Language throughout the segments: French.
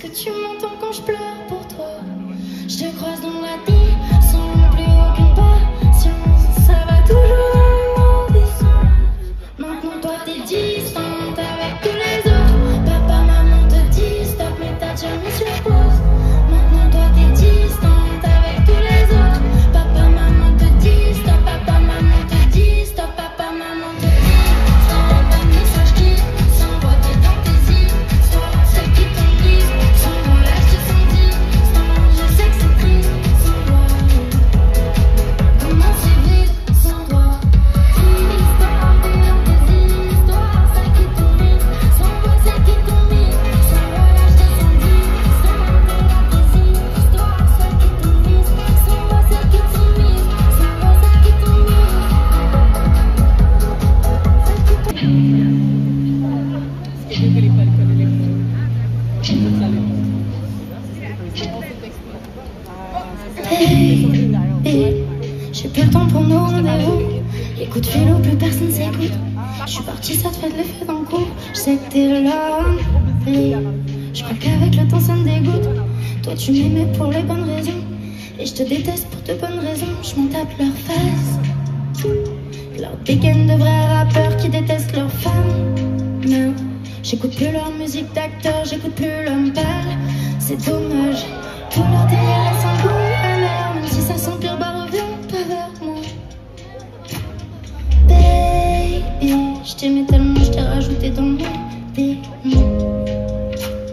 que tu m'entends quand je pleure pour toi? Je te croise dans la nuit sans plus aucune patience. Ça va toujours dans le mauvais sens. Maintenant toi t'es distante avec tous les autres. Papa, maman te disent stop, mais t'as déjà mis sur pause. Maintenant toi t'es distante avec tous les autres. Papa, maman te disent stop, papa, maman te disent stop, papa, maman te disent stop. Un message qui s'envoie dans tes histoires, celles qui t'enlisent. Sans moi là je te sens distant, je sais que c'est triste sans toi. Comment c'est vide sans toi? Histoire dans tes histoires, celles qui t'enlisent. Sans moi celles qui t'enlisent. Sans moi là je te sens distant, dans tes histoires, celles qui t'enlisent. Sans moi celles qui t'enlisent. Sans moi celles qui t'enlisent. J'ai plus le temps pour nos rendez-vous. Les coups de fil où plus personne s'écoute. Je suis partie, ça te fait de l'effet d'un coup. Je sais que t'es là, je crois qu'avec le temps ça me dégoûte. Toi tu m'aimais pour les bonnes raisons, et je te déteste pour de bonnes raisons. Je m'en tape leurs fesses, leur dégaine de vrais rappeurs qui détestent leurs femmes. Non, j'écoute plus leur musique d'acteur, j'écoute plus leur parle. C'est dommage, tout leur délire laisse un goût amer. Même si ça s'empire, bah reviens pas vers moi. Baby, je t'aimais tellement, je t'ai rajouté dans mon démon.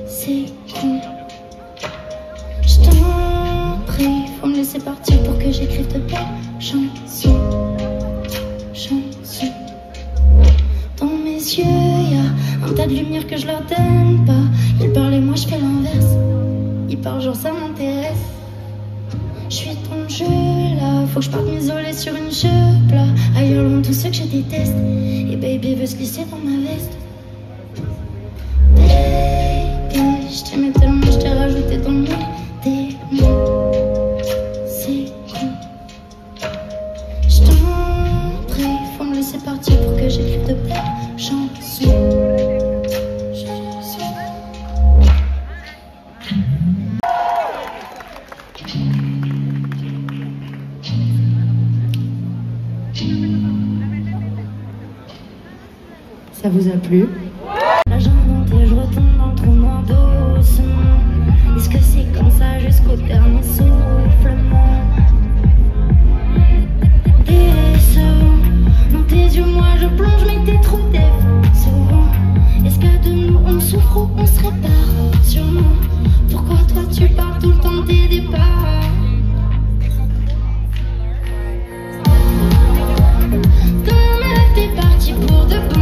C'est con. Je t'en prie, faut me laisser partir pour que j'écrive de belles chansons. Chansons. Dans mes yeux, y'a un tas de lumière que je leur donne pas. Ils parlent et moi je fais l'inverse. Ils parlent genre ça m'intéresse. Je suis ton jeu là, faut que je parte m'isoler sur une cheveux plat. Ailleurs loin tous ceux que je déteste. Et baby veut se glisser dans ma veste. Baby, je t'aimais tellement, je t'ai rajouté dans mon démon. C'est con. Je t'en prie, faut me laisser partir pour que j'écrive de belles chansons. Ça vous a plu? Là j'invente et je retombe dans le trou noir doucement. Est-ce que c'est comme ça jusqu'au dernier soufflement? Décevant, dans tes yeux moi je plonge mais t'es trop décevant. Est-ce qu'à de nous on souffre ou on se répare? Sûrement. Pourquoi toi tu parles tout le temps de tes départs? Dans ma rêve t'es parti pour de bon.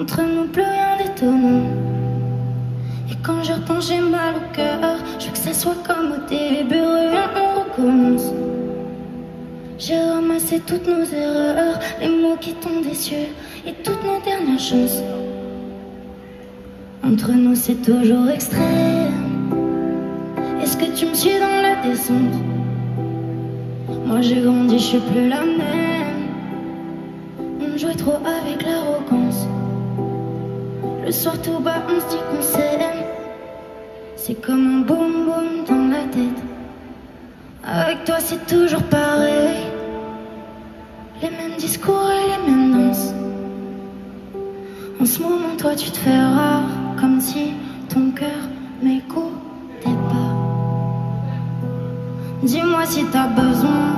Entre nous, plus rien d'étonnant. Et quand je repense, j'ai mal au cœur. Je veux que ça soit comme au début. Reviens, on recommence. J'ai ramassé toutes nos erreurs, les mots qui tombent des cieux et toutes nos dernières chances. Entre nous, c'est toujours extrême. Est-ce que tu me suis dans la descente? Moi j'ai grandi, je suis plus la même. On jouait trop avec l'arrogance. Le soir tout bas, on se dit qu'on s'aime. C'est comme un boum boum dans la tête. Avec toi c'est toujours pareil. Les mêmes discours et les mêmes danses. En ce moment toi tu te fais rare, comme si ton cœur m'écoutait pas. Dis-moi si t'as besoin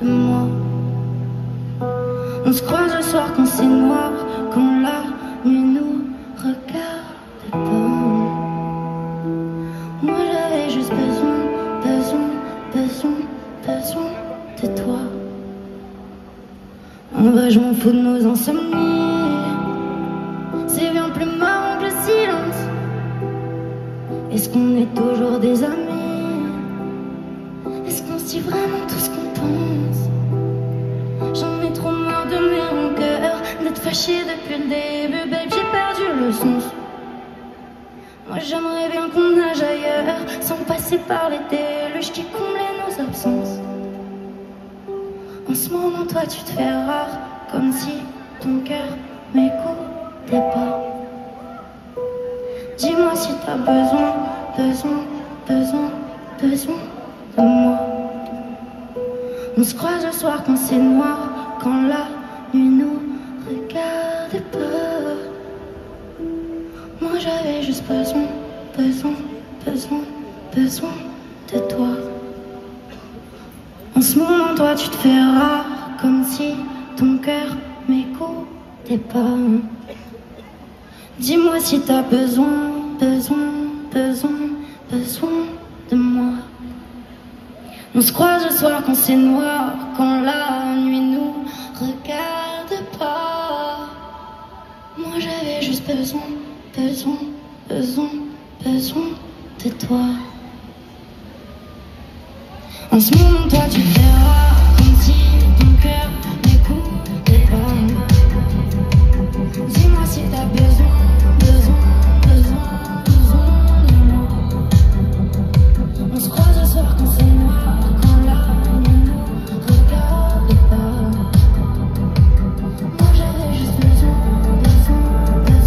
de moi. On se croise le soir quand c'est noir, quand la nuit nous regarde pas. Moi j'avais juste besoin de toi. En vrai je m'en fous de nos insomnies. C'est bien plus marrant que le silence. Est-ce qu'on est toujours des amis? Est-ce qu'on se dit vraiment tout ce qu'on pense? J'en ai trop marre de mes rancœurs, d'être fâchée depuis le début, babe, j'ai perdu le sens. Moi j'aimerais bien qu'on nage ailleurs, sans passer par les déluges qui comblaient nos absences. En ce moment toi tu te fais rare, comme si ton cœur m'écoutait pas. Dis-moi si t'as besoin de moi. On se croise le soir quand c'est noir, quand la nuit nous regarde pas. Moi j'avais juste besoin de toi. En ce moment toi tu te fais rare, comme si ton cœur m'écoutait pas. Dis-moi si t'as besoin de moi. On se croise le soir quand c'est noir, quand la nuit nous regarde pas. Moi j'avais juste besoin de toi. En ce moment toi tu te fais rare, comme si ton cœur m'écoutait pas. Dis-moi si t'as besoin de moi. On se croise le soir quand c'est noir, quand la nuit nous regarde pas. Moi j'avais juste besoin de toi. En ce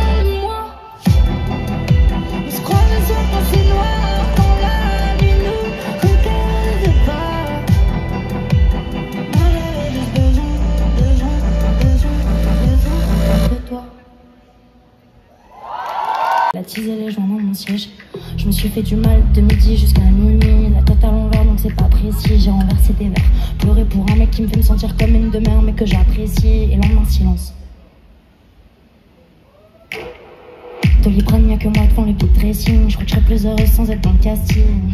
moment toi tu te fais rare, comme si ton cœur m'écoutait pas. Dis-moi si t'as besoin de moi. On se croise le soir quand c'est noir, quand la nuit nous regarde pas. Moi j'avais juste besoin de toi. La teasé les joints dans mon siège. Je me suis fait du mal de midi jusqu'à minuit. La tête à l'envers donc c'est pas précis. J'ai renversé des verres, pleuré pour un mec qui me fait me sentir comme une demeure mais que j'apprécie. Et lendemain silence. Doliprane, y'a que moi devant le beat dressing. Je crois que je serais plus heureuse sans être dans le casting.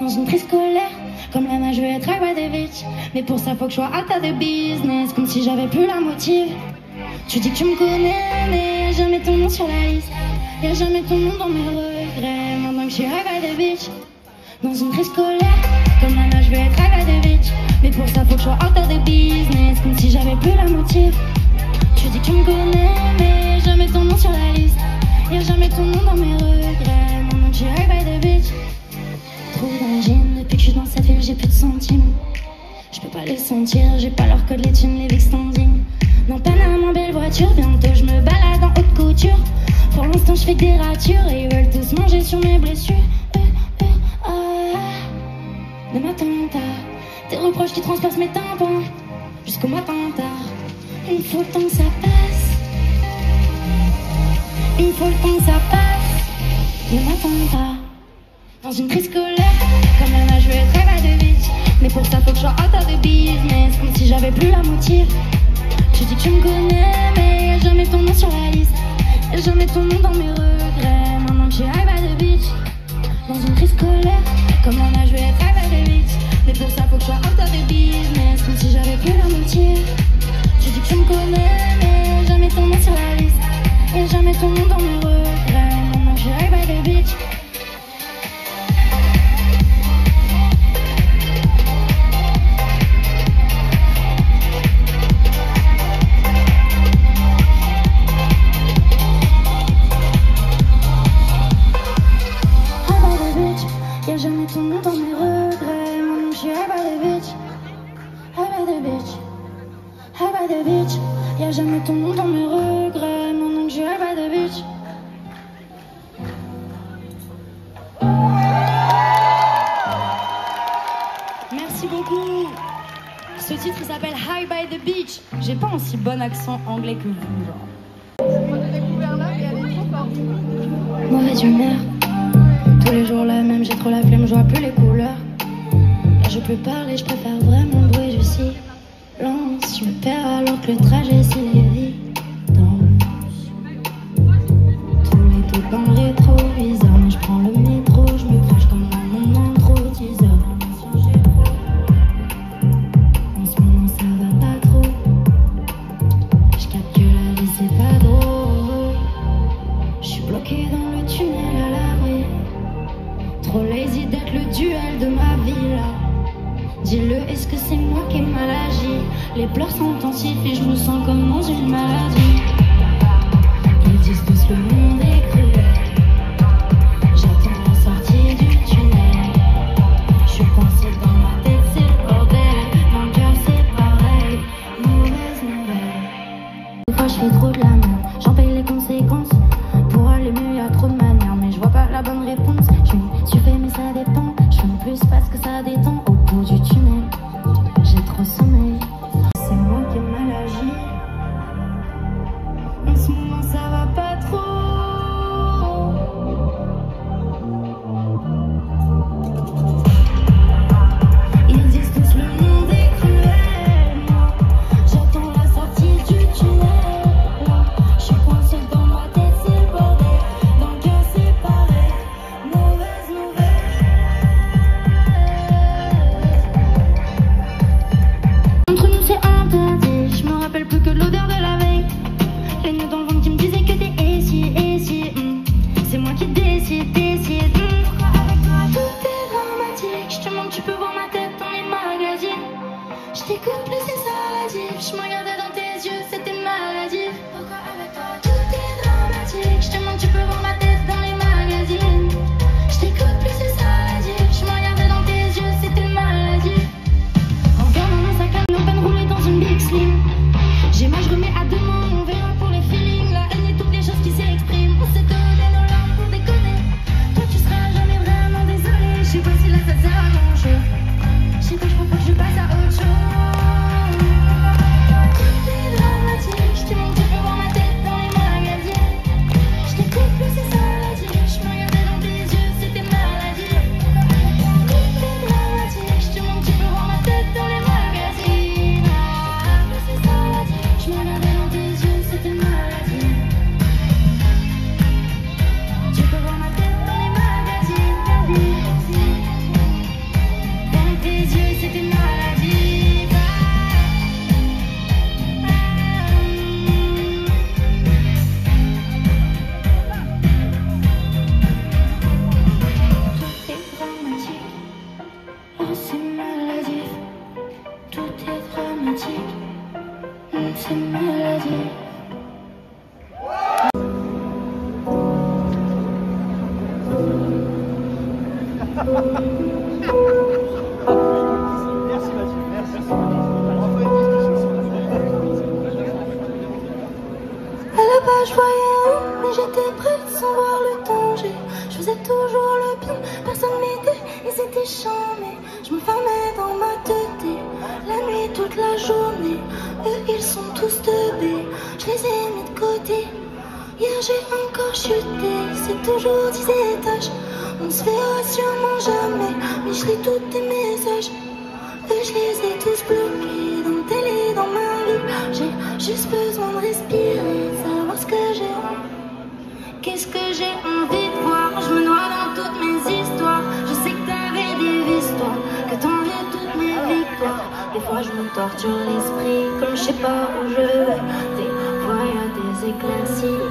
Dans une crise scolaire, comme la nage, je vais être Davidovich. Mais pour ça faut que je sois hâte de business, comme si j'avais plus la motive. Tu dis que tu me connais, mais y'a jamais ton nom sur la liste. Y'a jamais ton nom dans mes regrets, maintenant que je suis Davidovich. Dans une crise scolaire, comme la nage, je vais être Davidovich. Mais pour ça faut que je sois hâte de business, comme si j'avais plus la motive. Tu dis que tu me connais, mais y'a jamais ton nom sur la liste. Y'a jamais ton nom dans mes regrets, maintenant que je suis Davidovich. Trop dans le jean, depuis que je suis dans cette ville, j'ai plus de centimes. Je peux pas les sentir, j'ai pas leur code, les thunes, les Vic standing. Non, Paname en belle voiture, bientôt je me balade en haute couture. Pour l'instant je fais que des ratures et ils veulent tous manger sur mes blessures. De matin tard, des reproches qui transpercent mes tympans jusqu'au matin tard. Il me faut le temps que ça passe. Il me faut le temps que ça passe. Ne m'attends pas. Dans une crise scolaire, comme la nage, je vais être Davidovich. Mais pour ça faut que je sois hâte de business, comme si j'avais plus la motive. Tu dis que tu me connais, pas de bitch. Y'a jamais ton nom dans mes regrets. Maintenant que j'aurai pas de bitch. Merci beaucoup. Ce titre il s'appelle High by the Beach. J'ai pas un si bon accent anglais que vous, genre. Mauvaise humeur. Tous les jours la même, j'ai trop la flemme, je vois plus les couleurs. Là je peux parler, je préfère vraiment le bruit du silence. Je me perds alors que le trajet s'y évident. Tous les trucs dans le rétroviseur, mais je prends le métro, je me crache comme un moment trop teaser. En ce moment ça va pas trop. Je capte que la vie c'est pas drôle. Je suis bloqué dans le tunnel à l'abri. Trop lazy d'être le duel de ma vie là. Dis-le, est-ce que c'est moi qui ai mal agi? Les pleurs s'intensifient et je me sens comme dans une maladie. Ils disent tous le monde est cruel. J'attends la sortie du tunnel. Je suis coincée dans ma tête, c'est le bordel. Mon cœur c'est pareil, mauvaise nouvelle. Des fois je fais trop de la merde, j'en paye les conséquences. Pour aller mieux y'a trop de manières, mais je vois pas la bonne réponse. Je me suis fait mais ça dépend. Je fume plus parce que ça détend. Au bout du tunnel, j'ai trop sommeil. C'est moi qui ai mal agi. En ce moment ça va pas trop. Ils disent tous le monde est cruel. J'attends la sortie du tunnel. Je suis coincée dans ma tête, c'est le bordel. Dans le cœur c'est pareil, mauvaise nouvelle. Entre nous c'est interdit, je me rappelle plus que l'odeur de la veille. Les nœuds dans le ventre qui me disaient que t'es ici. C'est moi qui décide. Pourquoi avec toi tout est dramatique? Je te montre, tu peux voir ma tête dans les magazines. Je t'écoute plus c'est maladif. Je me regardais dans tes yeux, c'était maladif. Pourquoi avec toi tout est dramatique? Je te montre, tu peux voir ma tête dans les magazines. Je t'écoute plus c'est maladif. Je me regardais dans tes yeux, c'était maladif. En regardant mon sac à nos peines roulées dans une big slim. J'ai mal, je remets à demain, on verra pour les feelings. La haine et toutes les choses qui s'expriment. On s'est donné nos larmes pour déconner. Toi tu seras jamais vraiment désolé. Je sais pas si là ça te sert à grand chose. Je sais pas, je crois pas que je passe à autre chose. Tout est dramatique. Je te montre, tu peux voir ma tête dans les magazines. Je t'écoute plus c'est ça la vie. Je me regardais dans tes yeux, c'était maladie. Tout est dramatique. Je te montre, tu peux voir ma tête dans les magazines. C'est ça la vie. Je me regardais dans tes yeux, c'était maladie. Tu peux voir ma tête dans les magazines. Dans tes yeux, c'était maladie. Tout est dramatique. Oh, c'est maladif. Tout est dramatique. C'est maladie. À la base, je voyais un, mais j'étais prête sans voir le danger. Je faisais toujours le bien, personne m'aidait et c'était chiant. Mais je me fermais dans ma tête la nuit, toute la journée. Eux, ils sont tous teubés, je les ai mis de côté. Hier, j'ai encore chuté, c'est toujours 10 étages. On se verra sûrement jamais, mais je lis tous tes messages. Eux, je les ai tous bloqués dans le télé, dans ma vie. J'ai juste besoin de respirer, savoir ce que j'ai. Qu'est-ce que j'ai envie de voir? Je me noie dans toutes mes histoires. Je sais que t'avais des histoires, que t'enviais toutes mes victoires. Des fois je me torture l'esprit, comme je sais pas où je vais. Des fois y'a des éclaircies.